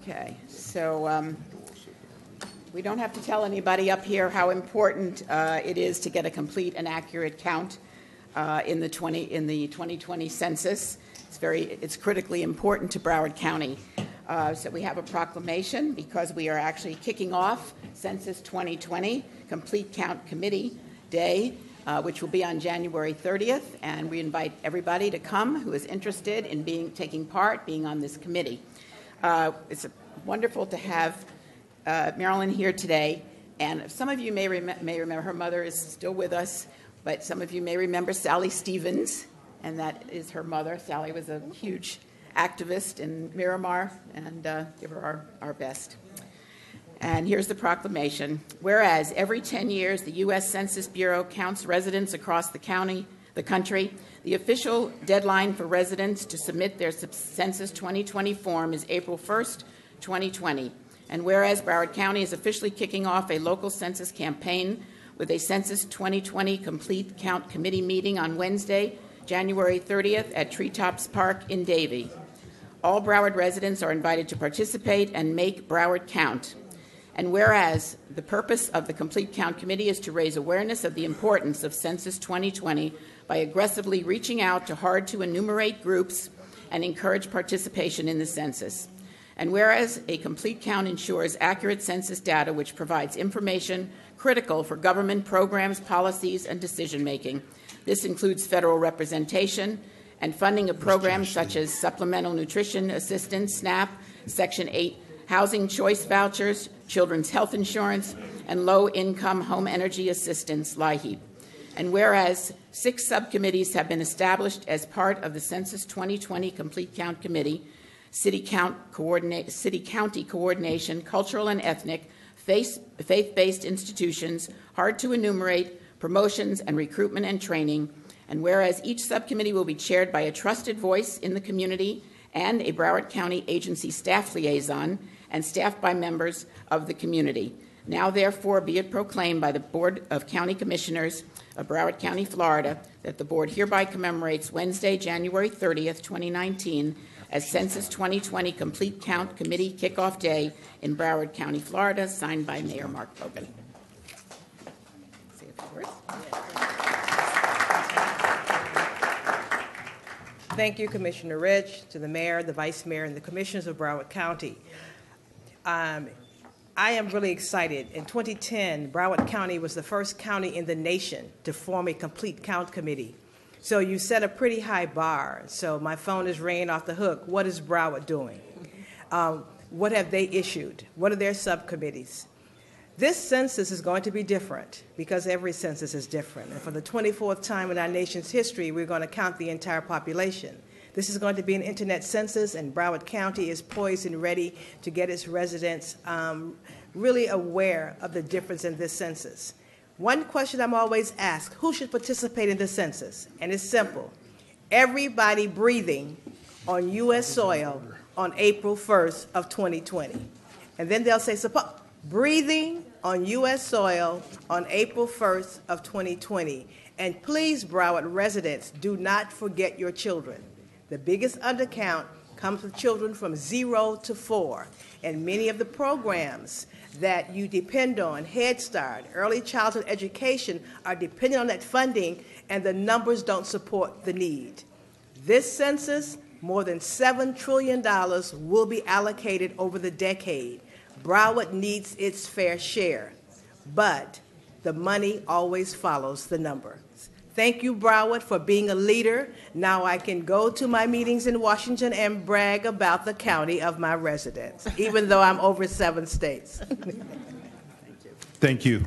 Okay, so we don't have to tell anybody up here how important it is to get a complete and accurate count in the 2020 census. It's critically important to Broward County. So we have a proclamation because we are actually kicking off Census 2020 Complete Count Committee Day, which will be on January 30th, and we invite everybody to come who is interested in taking part, being on this committee. It's wonderful to have Marilyn here today, and some of you may remember her mother is still with us, but some of you may remember Sally Stevens, and that is her mother. Sally was a huge activist in Miramar, and give her our best. And here's the proclamation. Whereas every 10 years, the U.S. Census Bureau counts residents across the country. The official deadline for residents to submit their Census 2020 form is April 1st, 2020. And whereas Broward County is officially kicking off a local census campaign with a Census 2020 Complete Count Committee meeting on Wednesday, January 30th at Treetops Park in Davie. All Broward residents are invited to participate and make Broward count. And whereas the purpose of the Complete Count Committee is to raise awareness of the importance of Census 2020 by aggressively reaching out to hard-to-enumerate groups and encourage participation in the census. And whereas a complete count ensures accurate census data which provides information critical for government programs, policies, and decision-making. This includes federal representation and funding of programs such as Supplemental Nutrition Assistance, SNAP, Section 8 Housing Choice Vouchers, Children's Health Insurance, and Low-Income Home Energy Assistance, LIHEAP. And whereas 6 subcommittees have been established as part of the Census 2020 Complete Count Committee, City County Coordination, Cultural and Ethnic, Faith-Based Institutions, Hard to Enumerate, Promotions and Recruitment and Training, and whereas each subcommittee will be chaired by a trusted voice in the community and a Broward County agency staff liaison and staffed by members of the community. Now, therefore, be it proclaimed by the Board of County Commissioners of Broward County, Florida, that the Board hereby commemorates Wednesday, January 30th, 2019, as Census 2020 Complete Count Committee Kickoff Day in Broward County, Florida, signed by Mayor Mark Hogan. Say a few words. Thank you, Commissioner Rich, to the Mayor, the Vice Mayor, and the Commissioners of Broward County. I am really excited. In 2010, Broward County was the first county in the nation to form a complete count committee. So you set a pretty high bar. So my phone is ringing off the hook. What is Broward doing? What have they issued? What are their subcommittees? This census is going to be different because every census is different. And for the 24th time in our nation's history, we're going to count the entire population. This is going to be an internet census, and Broward County is poised and ready to get its residents really aware of the difference in this census. One question I'm always asked, who should participate in the census? And it's simple. Everybody breathing on U.S. soil on April 1st of 2020. And then they'll say, breathing on U.S. soil on April 1st of 2020. And please, Broward residents, do not forget your children. The biggest undercount comes with children from 0 to 4. And many of the programs that you depend on, Head Start, early childhood education, are dependent on that funding, and the numbers don't support the need. This census, more than $7 trillion will be allocated over the decade. Broward needs its fair share, but the money always follows the number. Thank you, Broward, for being a leader. Now I can go to my meetings in Washington and brag about the county of my residence, even though I'm over 7 states. Thank you.